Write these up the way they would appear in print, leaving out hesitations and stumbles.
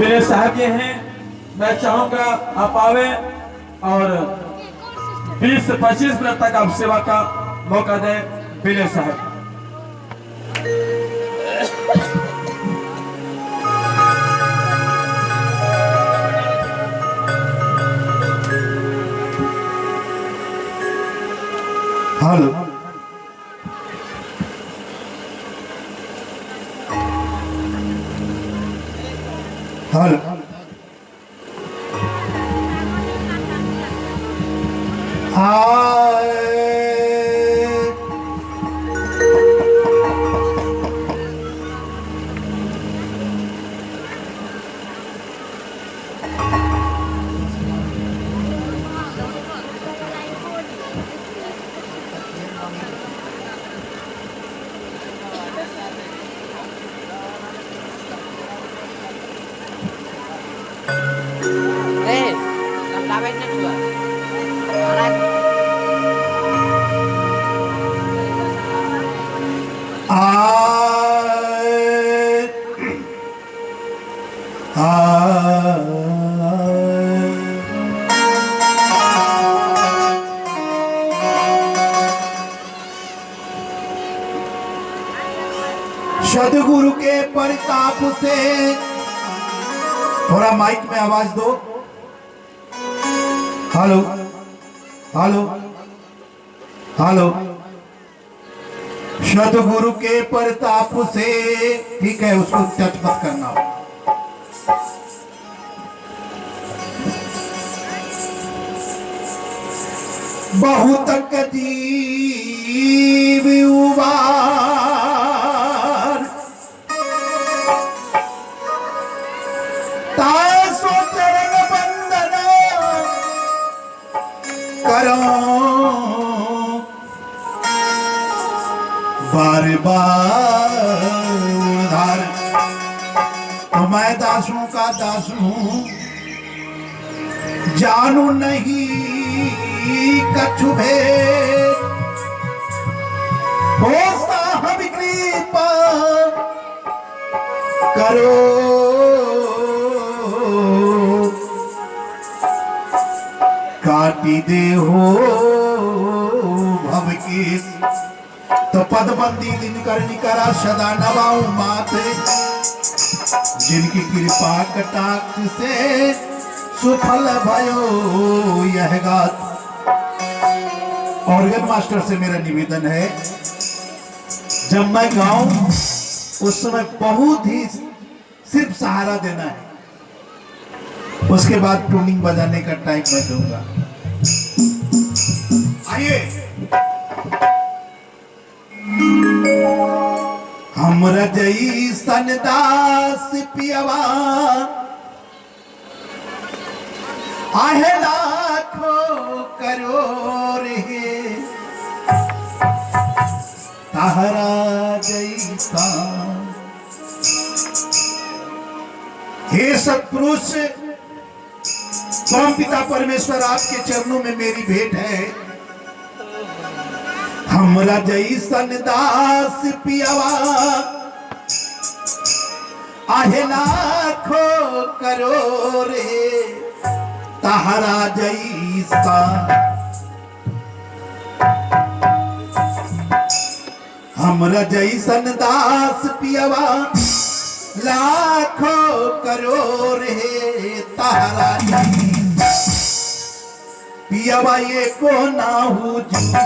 मेरे साहब ये हैं, मैं चाहूंगा आप आवे और 20 से 25 मिनट तक आप सेवा का मौका दें। मेरे साहब हेलो हेलो हाय सदगुरु के प्रताप से थोड़ा माइक में आवाज दो। Hello hello hello. सदगुरु के प्रताप से, ठीक है, उसको टच मत करना। बहुत कदीम उबार तासो चरण बंदन करो बार बार। तो मैं दासों का दास हूं, जानू नहीं कछु भेद, हो साहब कृपा करो काटी दे हो भव की। तो पदबंदी दिन करनी करा सदा नवाऊ माते, जिनकी कृपा कटाक्ष से सुफल भयो यह गात। ऑर्गन मास्टर से मेरा निवेदन है, जब मैं गाऊं उस समय बहुत ही सिर्फ सहारा देना है, उसके बाद ट्यूनिंग बजाने का टाइम मैं दूंगा। आइए। हमरा जैसन दास पियवा आहे लाखों करोड़ है, ताहरा जैसा। हे सत्पुरुष, परम पिता परमेश्वर आपके चरणों में मेरी भेंट है। हमरा जैसन दास पियवा आहे लाखों करोड़ है, ताहरा जैसा। हमरा जैसन दास पियवा लाखों करोड़ है, ताहरा जैसा। पियवा ये को ना हुजूर है,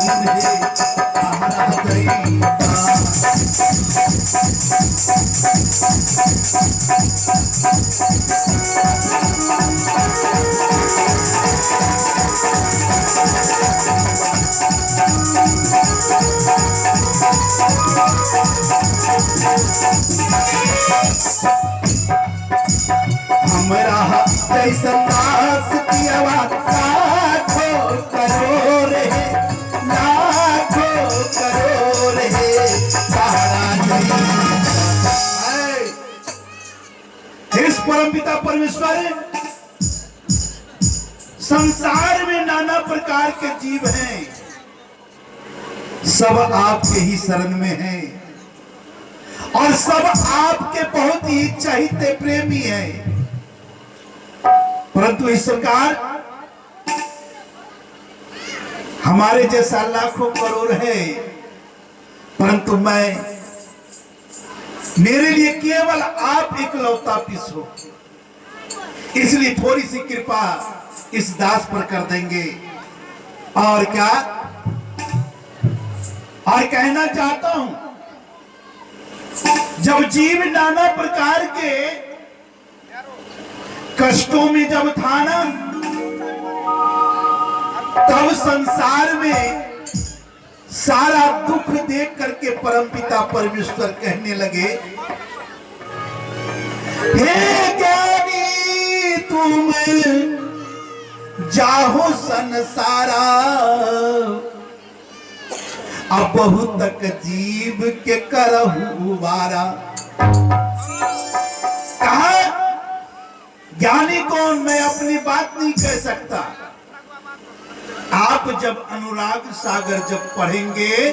ताहरा हमरा जैसन दास पियवा लाखों करोड़ है, लाखों करोड़ है, ताहरा जैसा। इस परमपिता परमेश्वर, संसार में नाना प्रकार के जीव हैं, सब आपके ही शरण में हैं और सब आपके बहुत ही चाहते प्रेमी हैं। परंतु इस सरकार हमारे जैसा लाखों करोड़ है, परंतु मेरे लिए केवल आप इकलौता पीस हो, इसलिए थोड़ी सी कृपा इस दास पर कर देंगे। और क्या और कहना चाहता हूं, जब जीव नाना प्रकार के कष्टों में जब था ना, तब संसार में सारा दुख देख करके परमपिता परमेश्वर कहने लगे, हे ज्ञानी तुम जाहो संसारा, अब बहुत तक जीव के करहु वारा। कहा ज्ञानी कौन, मैं अपनी बात नहीं कह सकता। आप जब अनुराग सागर जब पढ़ेंगे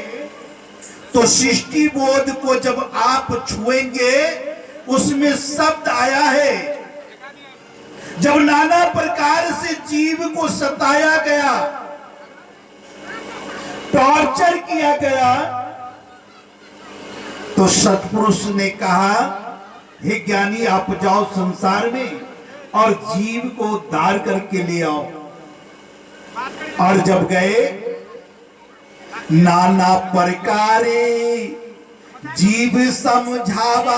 तो सृष्टि बोध को जब आप छुएंगे, उसमें शब्द आया है, जब नाना प्रकार से जीव को सताया गया, टॉर्चर किया गया, तो सतपुरुष ने कहा, हे ज्ञानी आप जाओ संसार में और जीव को उद्धार करके ले आओ। और जब गए, नाना प्रकारे जीव समझावा,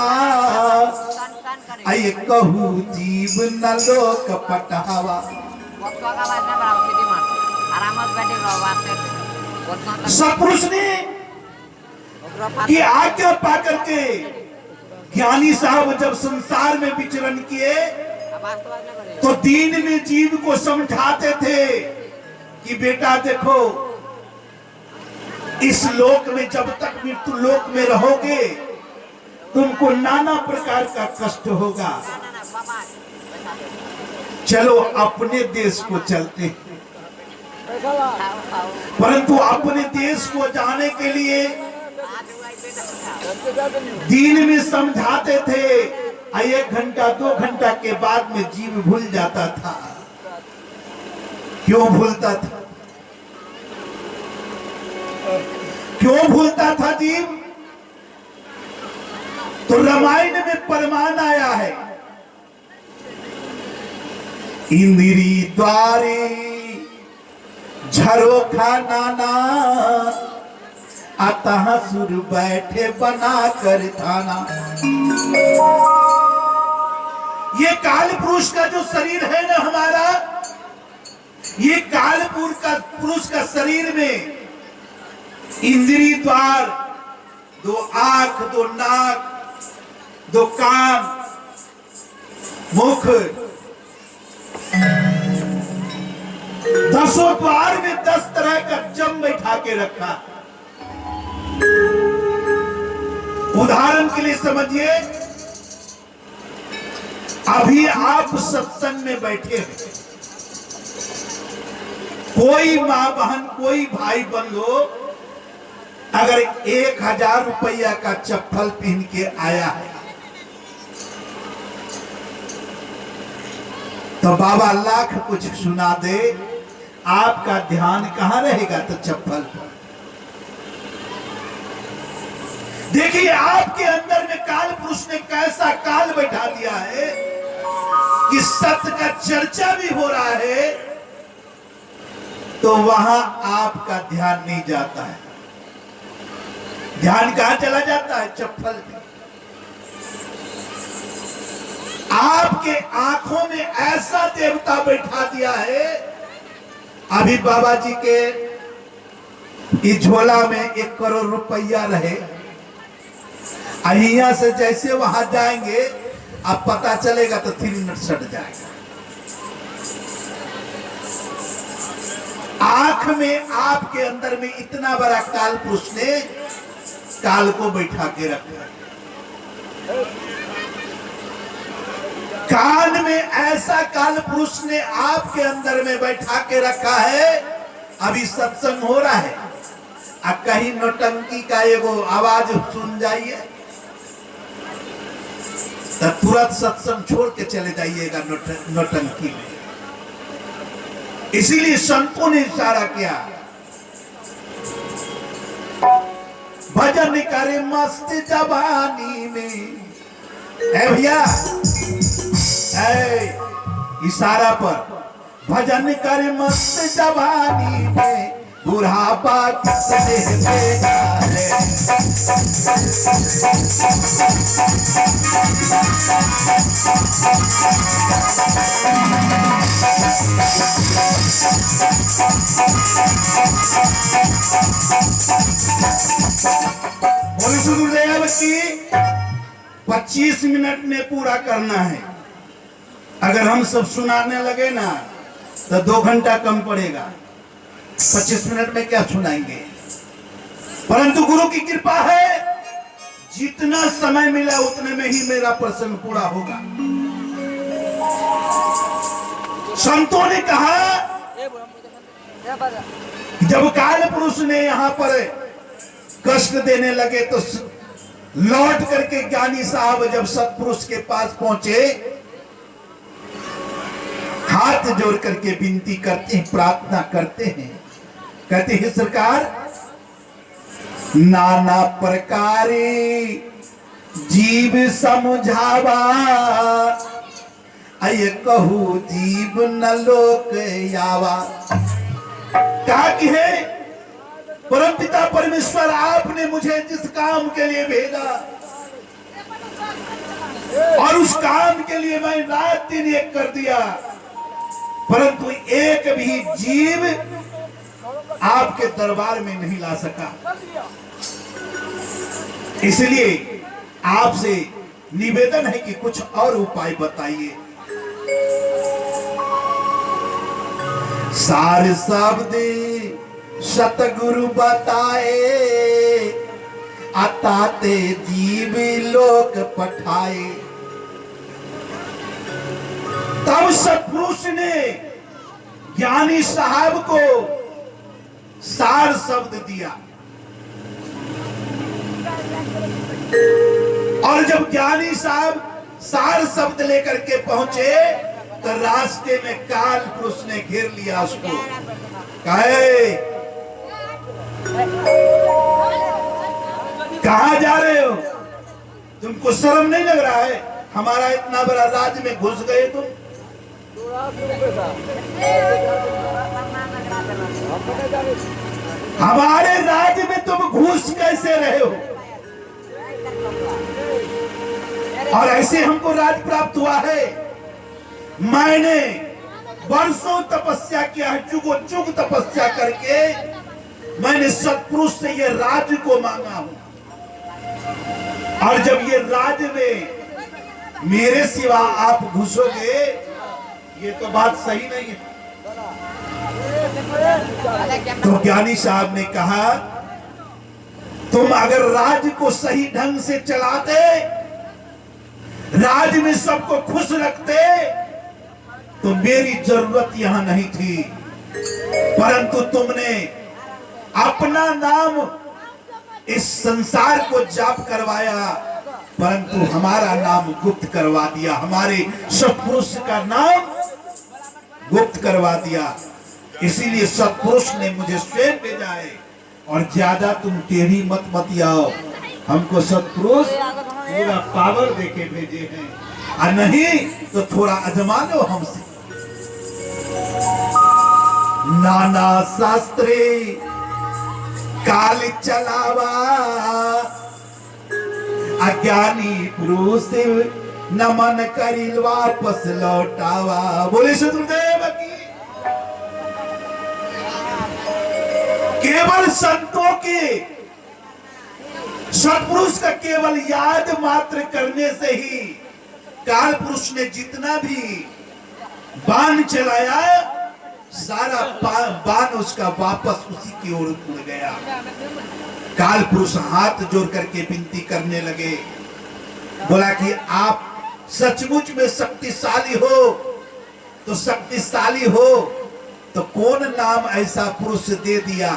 आये कहू जीव न लोक पटावा। सतपुरुष ने की आज्ञा पाकर के ज्ञानी साहब जब संसार में विचरण किए, तो दीन में जीव को समझाते थे कि बेटा देखो, इस लोक में जब तक मृत्यु लोक में रहोगे, तुमको नाना प्रकार का कष्ट होगा। चलो अपने देश को चलते हैं। परंतु अपने देश को जाने के लिए दीन में समझाते थे, 1 घंटा 2 घंटा के बाद में जीव भूल जाता था। क्यों भूलता था? क्यों भूलता था जीव? तो रामायण में प्रमाण आया है, इंद्री द्वारे झरोखा नाना, अतः सुर बैठे बना कर थाना। ये काल पुरुष का जो शरीर है ना हमारा, ये काल पुरुष का शरीर में इंद्री द्वार, 2 आंख, 2 नाक, 2 कान, मुख, 10 द्वार में 10 तरह का जम बैठा के रखा। उदाहरण के लिए समझिए, अभी आप सत्संग में बैठे हैं, कोई मां बहन, कोई भाई बंधु अगर 1000 रुपया का चप्पल पहन के आया है, तो बाबा लाख कुछ सुना दे, आपका ध्यान कहां रहेगा? तो चप्पल पर। देखिए आपके अंदर में काल पुरुष ने कैसा काल बैठा दिया है कि सत्य का चर्चा भी हो रहा है, तो वहां आपका ध्यान नहीं जाता है। ध्यान कहां चला जाता है? चप्पल में। आपके आंखों में ऐसा देवता बैठा दिया है। अभी बाबा जी के इस झोला में 1 करोड़ रुपया रहे, अहिया से जैसे वहां जाएंगे, अब पता चलेगा तो 3 मिनट सट जाएगा। आंख में आपके अंदर में इतना बड़ा काल पुरुष ने काल को बैठा के रखा है। कान में ऐसा काल पुरुष ने आपके अंदर में बैठा के रखा है। अभी सत्संग हो रहा है, कहीं नौटंकी का एगो आवाज सुन जाइए तो तुरंत सत्संग छोड़ के चले जाइएगा नौटंकी में। इसीलिए संतों ने इशारा किया, भजन करे मस्त जवानी में। है भैया, इशारा पर भजन करे मस्त जवानी में, बुढ़ापा किसने भेजा है। बोले गुरुदेव की 25 मिनट में पूरा करना है। अगर हम सब सुनाने लगे ना तो 2 घंटा कम पड़ेगा। 25 मिनट में क्या सुनाएंगे, परंतु गुरु की कृपा है, जितना समय मिला उतने में ही मेरा प्रसंग पूरा होगा। संतों ने कहा, जब काल पुरुष ने यहां पर कष्ट देने लगे तो लौट करके ज्ञानी साहब जब सतपुरुष के पास पहुंचे, हाथ जोड़ करके विनती करते हैं, प्रार्थना करते हैं, कहते हैं सरकार, नाना प्रकारे जीव समझावा, अय कहू जीव न लोक यावा। कहा कि है परमपिता परमेश्वर, आपने मुझे जिस काम के लिए भेजा और उस काम के लिए मैं रात दिन एक कर दिया, परंतु एक भी जीव आपके दरबार में नहीं ला सका। इसलिए आपसे निवेदन है कि कुछ और उपाय बताइए। सार शब्द सतगुरु बताए, अताते जीव लोक पठाए। तब सतपुरुष ने ज्ञानी साहब को सार शब्द दिया, और जब ज्ञानी साहब सार शब्द लेकर के पहुंचे तो रास्ते में काल पुरुष ने घेर लिया उसको। कहे, कहां जा रहे हो, तुमको शर्म नहीं लग रहा है, हमारा इतना बड़ा राज्य में घुस गए तुम। हमारे राज्य में तुम घुस कैसे रहे हो, और ऐसे हमको राज प्राप्त हुआ है। मैंने वर्षों तपस्या किया है, जुगों जुग तपस्या करके मैंने सतपुरुष से ये राज्य को मांगा हूं, और जब ये राज्य में मेरे सिवा आप घुसोगे, ये तो बात सही नहीं है। तो ज्ञानी साहब ने कहा, तुम अगर राज्य को सही ढंग से चलाते, राज्य में सबको खुश रखते, तो मेरी जरूरत यहां नहीं थी, परंतु तुमने अपना नाम इस संसार को जाप करवाया, परंतु हमारा नाम गुप्त करवा दिया, हमारे सतपुरुष का नाम गुप्त करवा दिया। इसीलिए सतपुरुष ने मुझे स्वयं भेजा है, और ज्यादा तुम टेढ़ी मत आओ, हमको सतपुरुष पूरा पावर देके भेजे हैं, और नहीं तो थोड़ा अजमा लो हमसे। नाना शास्त्रे काल चलावा, अज्ञानी पुरुष नमन करी वापस लौटावा। बोले सतगुरुदेव की। केवल संतों के, सतपुरुष का केवल याद मात्र करने से ही काल पुरुष ने जितना भी बाण चलाया, सारा बाण उसका वापस उसी की ओर उड़ गया। काल पुरुष हाथ जोड़ करके विनती करने लगे, बोला कि आप सचमुच में शक्तिशाली हो, तो शक्तिशाली हो तो कौन नाम ऐसा पुरुष दे दिया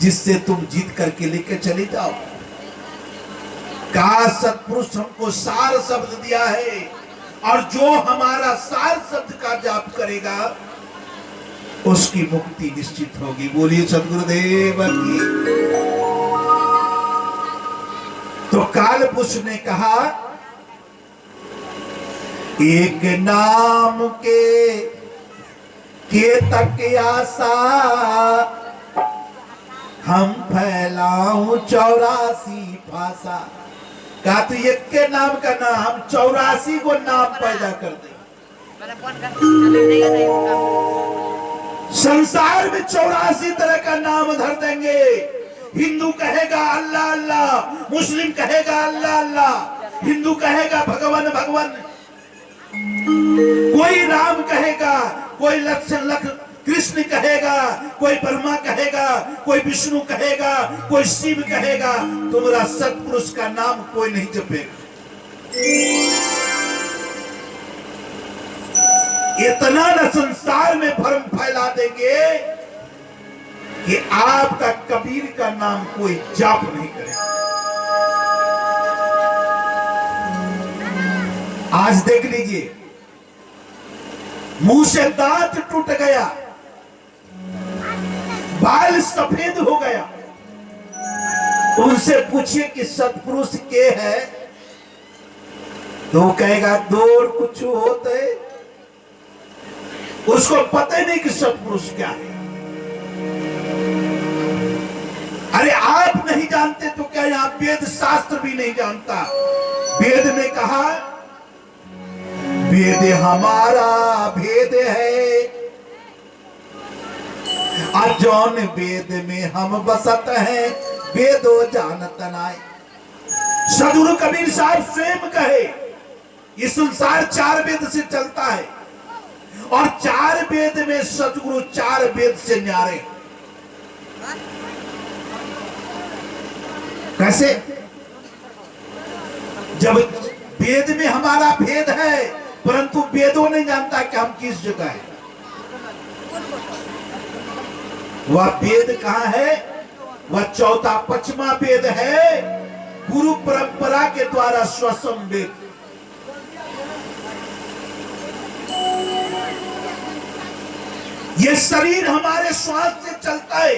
जिससे तुम जीत करके लेके चले जाओ। कहा सतपुरुष हमको सार शब्द दिया है, और जो हमारा सार शब्द का जाप करेगा उसकी मुक्ति निश्चित होगी। बोलिए सदगुरुदेव की। तो कालपुरुष ने कहा, एक नाम के तक आशा, हम फैलाऊं 84 भाषा। कहा तो एक के नाम का नाम 84 को नाम पैदा कर दे। संसार में 84 तरह का नाम धर देंगे। हिंदू कहेगा अल्लाह अल्लाह, मुस्लिम कहेगा अल्लाह अल्लाह, हिंदू कहेगा भगवान भगवान, कोई राम कहेगा, कोई लक्ष्मण कृष्ण कहेगा, कोई ब्रह्मा कहेगा, कोई विष्णु कहेगा, कोई शिव कहेगा। तुम्हारा सत्पुरुष का नाम कोई नहीं जपेगा। इतना न संसार में भ्रम फैला देंगे कि आपका कबीर का नाम कोई जाप नहीं करेगा। आज देख लीजिए, मुंह से दांत टूट गया, बाल सफेद हो गया, उनसे पूछिए कि सत्पुरुष के है, तो वो कहेगा दूर कुछ होते, उसको पता ही नहीं कि सत्पुरुष क्या है। अरे आप नहीं जानते तो क्या यहां वेद शास्त्र भी नहीं जानता। वेद ने कहा, वेद हमारा भेद है, अजौन वेद में हम बसत हैं, वेदो जानत नाय। सदगुरु कबीर साहब स्वयं कहे, ये संसार 4 वेद से चलता है और 4 वेद में सदगुरु 4 वेद से न्यारे। कैसे? जब वेद में हमारा भेद है, परंतु वेदों नहीं जानता कि हम किस जगह है। वह वेद कहां है? वह 4था 5वां वेद है, गुरु परंपरा के द्वारा स्वसम वेद। ये शरीर हमारे श्वास से चलता है।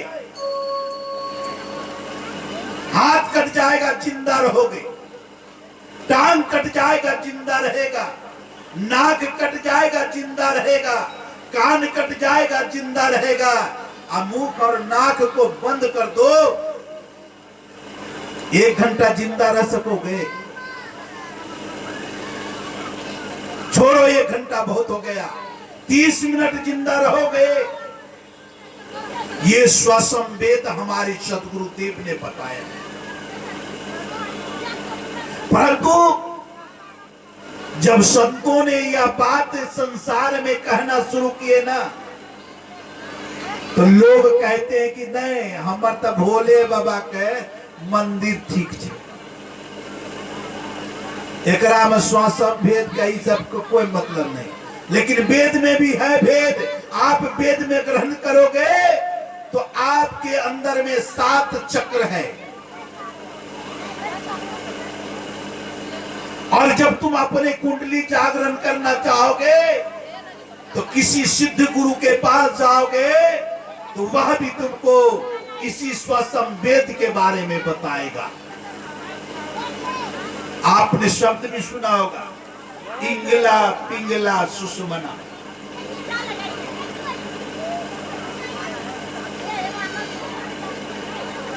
हाथ कट जाएगा जिंदा रहोगे, टांग कट जाएगा जिंदा रहेगा, नाक कट जाएगा जिंदा रहेगा, कान कट जाएगा जिंदा रहेगा। मुंह और नाक को बंद कर दो, 1 घंटा जिंदा रह सकोगे? छोड़ो 1 घंटा बहुत हो गया, 30 मिनट जिंदा रहोगे। ये श्वासम वेद हमारे सदगुरुदेव ने बताया। परंतु जब संतों ने यह बात संसार में कहना शुरू किए ना, तो लोग कहते हैं कि नहीं, हमार तो भोले बाबा के मंदिर ठीक है, एकरा में श्वासम भेद का ही सबको कोई मतलब नहीं। लेकिन वेद में भी है भेद। आप वेद में ग्रहण करोगे तो आपके अंदर में 7 चक्र है, और जब तुम अपने कुंडली जागरण करना चाहोगे तो किसी सिद्ध गुरु के पास जाओगे तो वह भी तुमको इसी श्वासम वेद के बारे में बताएगा। आपने शब्द भी सुना होगा, इंगला पिंगला सुषुमना।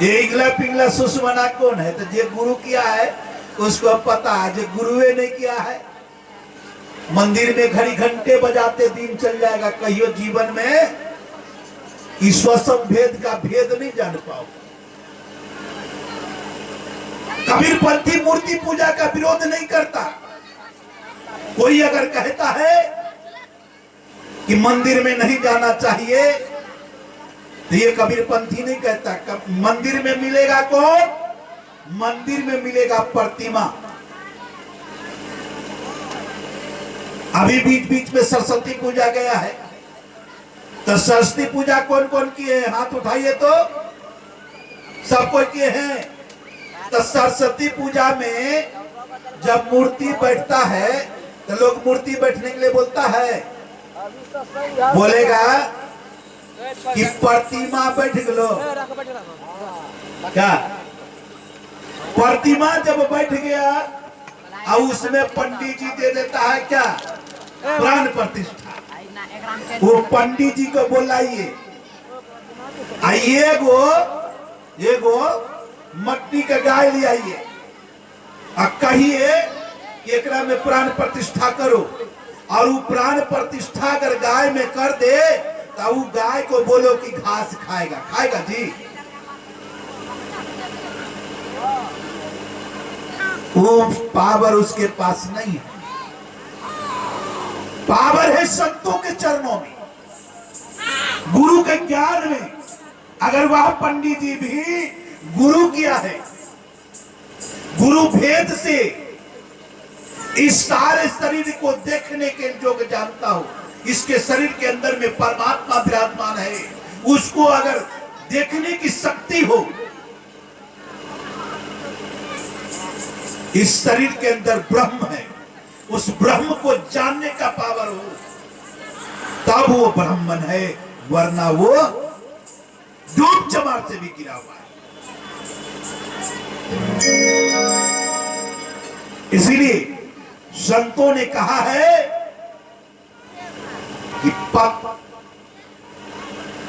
ये इंगला पिंगला सुषुमना कौन है? तो जो गुरु किया है उसको पता है, जो गुरुए ने किया है। मंदिर में घड़ी घंटे बजाते दिन चल जाएगा, कहियो जीवन में ईश्वसम भेद का भेद नहीं जान पाओ। कबीरपंथी मूर्ति पूजा का विरोध नहीं करता। कोई अगर कहता है कि मंदिर में नहीं जाना चाहिए तो ये कबीरपंथी नहीं कहता। मंदिर में मिलेगा कौन? मंदिर में मिलेगा प्रतिमा। अभी बीच बीच में सरस्वती पूजा गया है, तो सरस्वती पूजा कौन कौन किए हैं? हाथ उठाइए तो सब कोई किए हैं। तो सरस्वती पूजा में जब मूर्ति बैठता है तो लोग मूर्ति बैठने के लिए बोलता है, बोलेगा कि प्रतिमा बैठ गलो क्या? प्रतिमा जब बैठ गया और उसमें पंडित जी दे देता है क्या? प्राण प्रतिष्ठा। वो पंडित जी को बुलाइए, आइए एगो मट्टी का गाय ले आइए और कहिए कि एकरा में प्राण प्रतिष्ठा करो। और वो प्राण प्रतिष्ठा अगर गाय में कर दे तो वो गाय को बोलो कि घास खाएगा। खाएगा जी? वो पावर उसके पास नहीं है। पावर है संतों के चरणों में, गुरु के ज्ञान में। अगर वह पंडित जी भी गुरु किया है, गुरु भेद से इस सारे शरीर को देखने के जो जानता हो, इसके शरीर के अंदर में परमात्मा विराजमान है, उसको अगर देखने की शक्ति हो, इस शरीर के अंदर ब्रह्म है, उस ब्रह्म को जानने का पावर हो, तब वो ब्राह्मण है, वरना वो डूब चमार से भी गिरा हुआ है। इसीलिए संतों ने कहा है कि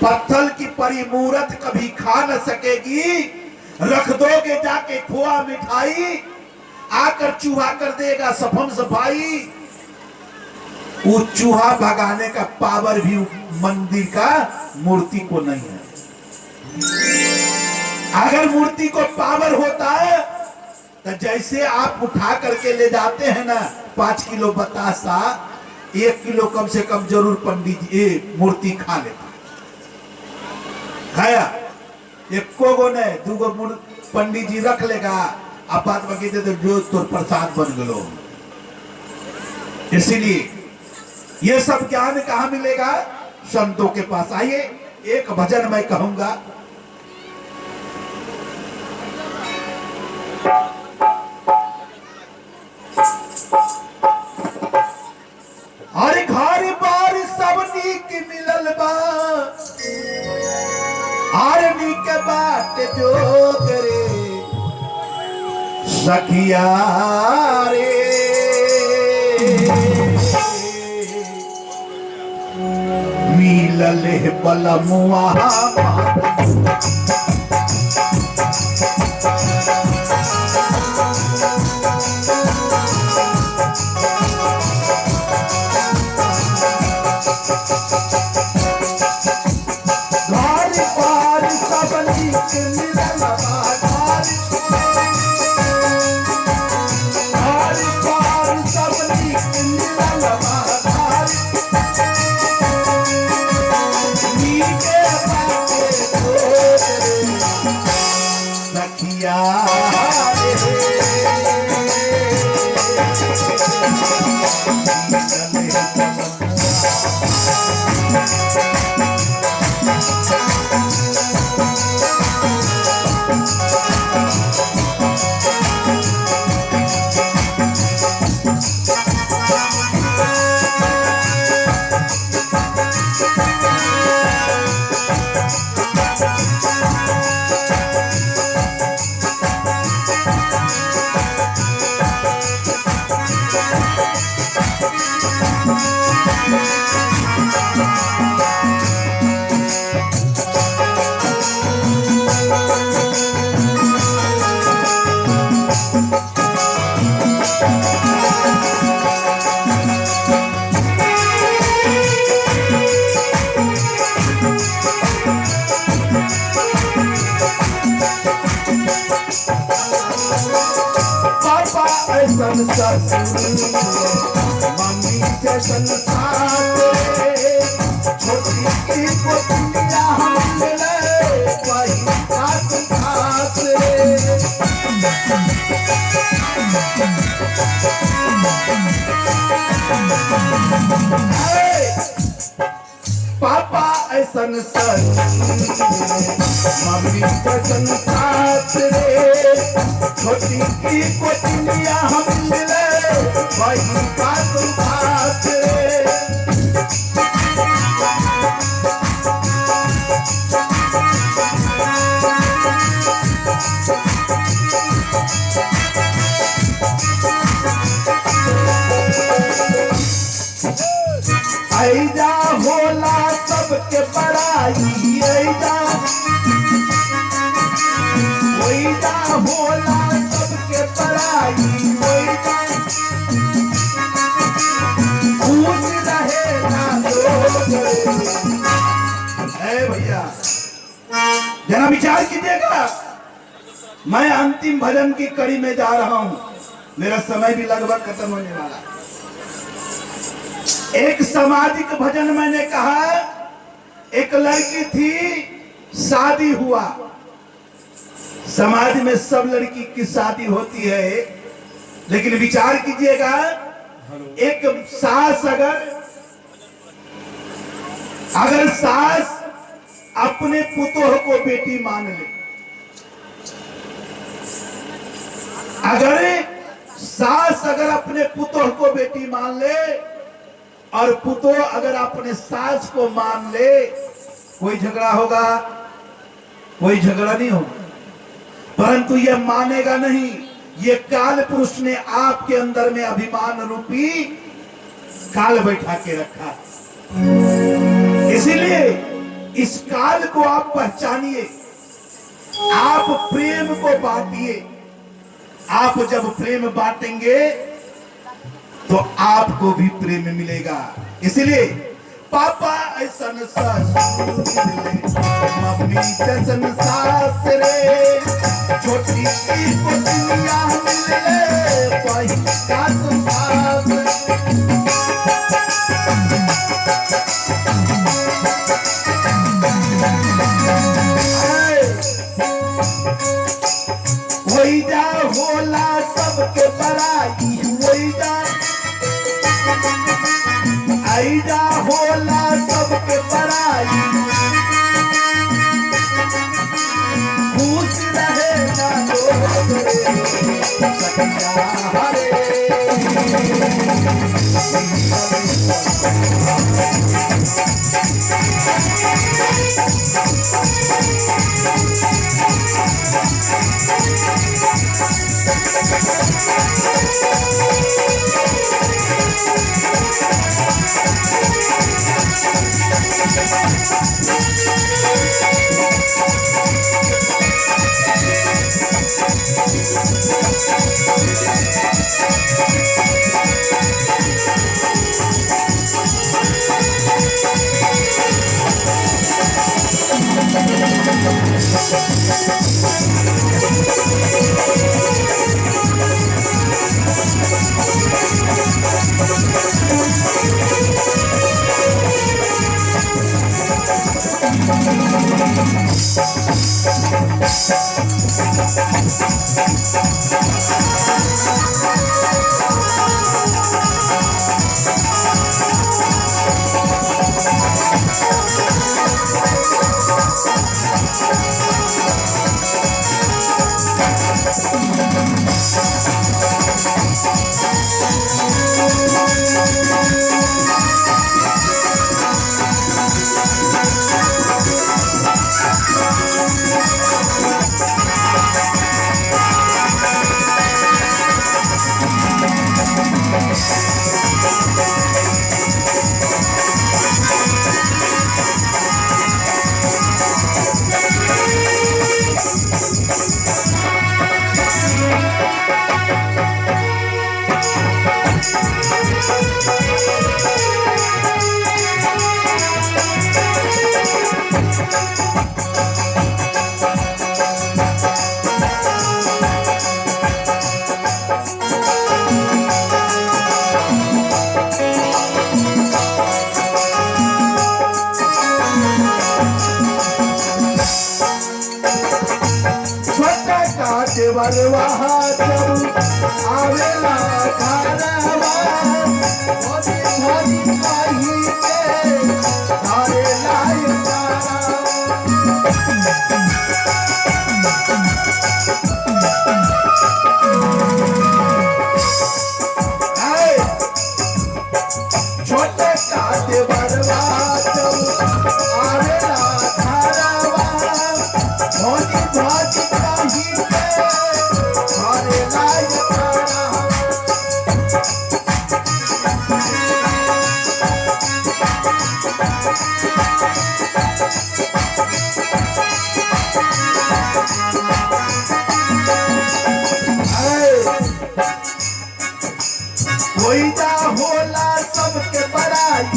पत्थर की परी मूरत कभी खा न सकेगी, रख दोगे जाके खोआ मिठाई, आकर चूहा कर देगा सफम सफाई। वो चूहा भगाने का पावर भी मंदिर का मूर्ति को नहीं है। अगर मूर्ति को पावर होता है तो जैसे आप उठा करके ले जाते हैं ना 5 किलो बतासा, 1 किलो कम से कम जरूर पंडित जी मूर्ति खा लेता। खाया एक गो ने 2 गो पंडित जी रख लेगा, अब बात बाकी तो जो तो प्रसाद बन गलो। इसीलिए ये सब ज्ञान कहाँ मिलेगा? संतों के पास। आइए एक भजन मैं कहूंगा। हर घर बार सब नीक मिलल बा, हर नीक बात जो करे सखिया रे। मिलल बलमुआ मम्मी जैसन छोटी की कोठिया हम मिले वही खास खास पापा ऐसन सर मम्मी जैसन साथ रे छोटी की कोठिया हम मिले वही खास खास रे। ऐजा होला सबके बड़ाई, ऐजा ओइजा होला सबके बड़ाई, ओइजा खुश रहे ना लोग। ए भैया जरा विचार कीजिएगा, मैं अंतिम भजन की कड़ी में जा रहा हूं, मेरा समय भी लगभग खत्म होने वाला है। एक सामाजिक भजन मैंने कहा, एक लड़की थी, शादी हुआ। समाज में सब लड़की की शादी होती है, लेकिन विचार कीजिएगा, एक सास अगर सास अपने पुतोह को बेटी मान ले, अगर सास अगर अपने पुतोह को बेटी मान ले और पुतोह अगर अपने सास को मान ले, कोई झगड़ा होगा? कोई झगड़ा नहीं होगा। परंतु यह मानेगा नहीं, ये काल पुरुष ने आपके अंदर में अभिमान रूपी काल बैठा के रखा। इसीलिए इस काल को आप पहचानिए, आप प्रेम को बांटिए। आप जब प्रेम बांटेंगे तो आपको भी प्रेम मिलेगा। इसलिए पापा ऐसा मम्मी जैसन सास रे, छोटी सी पुतलिया मिले वही का सास। वैजा होला सबके बड़ाई, वैजा ऐजा होला सबके बड़ाई, खुश रहे ना लोग सखिया हरे। देवरवा जब आवेला घरवा, भोजी भोजी कही के धारे लाई तारा। छोटे का देवरवा जब आवेला घरवा, भोजी भोजी कही होला सबके बड़ाई,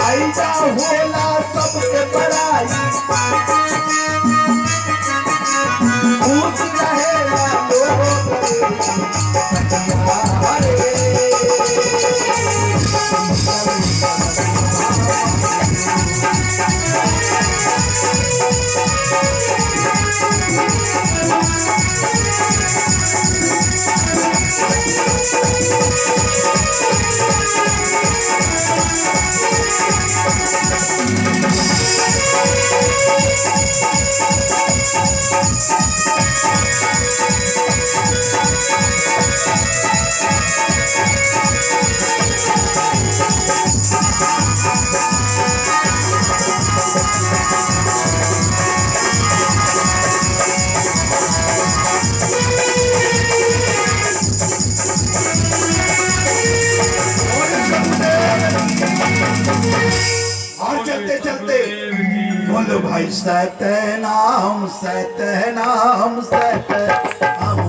आईजा होला सबके बड़ाई, खुश रहेला लोग हरे। चलते चलते बोलो भाई सतनाम सतनाम सतनाम।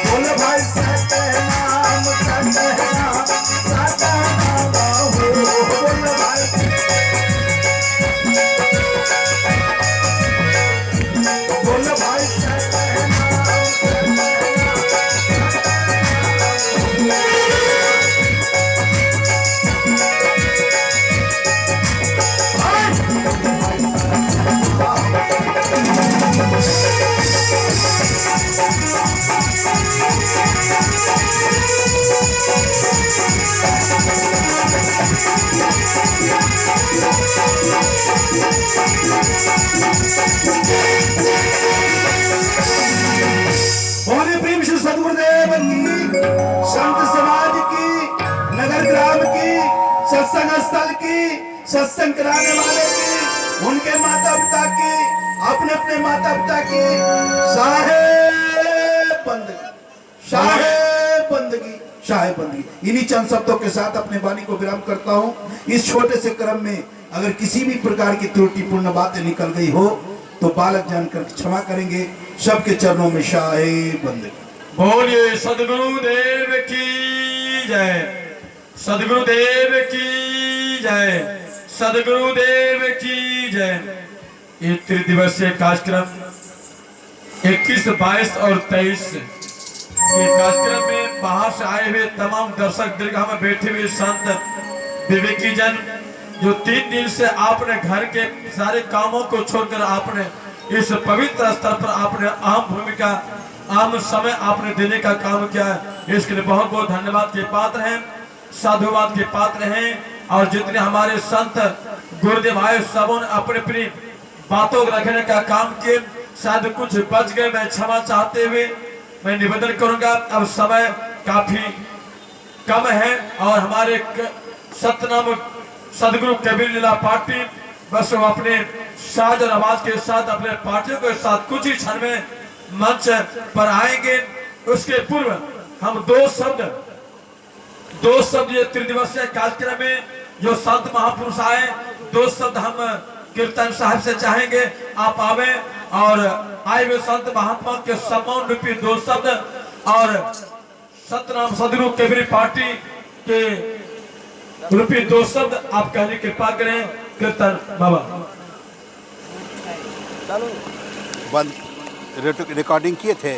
बोलो भाई सतनाम सतनाम सतनाम। बोलो भाई बोलो भाई बोले प्रेम श्री सदगुरुदेव की, संत समाज की, नगर ग्राम की, सत्संग स्थल की, सत्संग कराने वाले की, उनके माता पिता की, अपने अपने माता पिता की साहेब बंदगी, साहेब बंदगी, साहेब बंदगी। इन्हीं चंद शब्दों के साथ अपने वाणी को विराम करता हूँ। इस छोटे से क्रम में अगर किसी भी प्रकार की त्रुटिपूर्ण बातें निकल गई हो तो बालक जानकर क्षमा करेंगे। सबके चरणों में साहेब बंदगी। बोलिए सदगुरुदेव की जय, सदगुरुदेव की जय, सदगुरुदेव की जय। ये त्रिदिवसीय कार्यक्रम 21, 22 और 23 ये कार्यक्रम में बाहर से आए हुए तमाम दर्शक दीर्घा में बैठे हुए संत विवेकी जन, जो 3 दिन से आपने घर के सारे कामों को छोड़कर आपने इस पवित्र स्तर पर आपने अहम भूमिका, अहम समय आपने देने का काम किया है। इसके लिए बहुत बहुत धन्यवाद के पात्र हैं, साधुवाद के पात्र हैं। और जितने हमारे संत गुरुदेव आए सबों ने अपनी अपनी बातों को रखने का काम किए। शायद कुछ बच गए, मैं क्षमा चाहते हुए मैं निवेदन करूंगा। अब समय काफी कम है और हमारे सतनाम सदगुरु कबीर लीला पार्टी बस वो अपने साज और आवाज के साथ अपने पार्टियों के साथ कुछ ही क्षण में मंच पर आएंगे। उसके पूर्व हम दो शब्द ये त्रिदिवसीय कार्यक्रम में जो संत महापुरुष आए, 2 शब्द हम कीर्तन साहब से चाहेंगे आप आवे और आए हुए संत महात्मा के सम्मान रूपी 2 शब्द और सतनाम सदगुरु कबीर पार्टी के रूपी 2 शब्द आप कहने की कृपा करें। कीर्तन बाबा बंद रिकॉर्डिंग किए थे।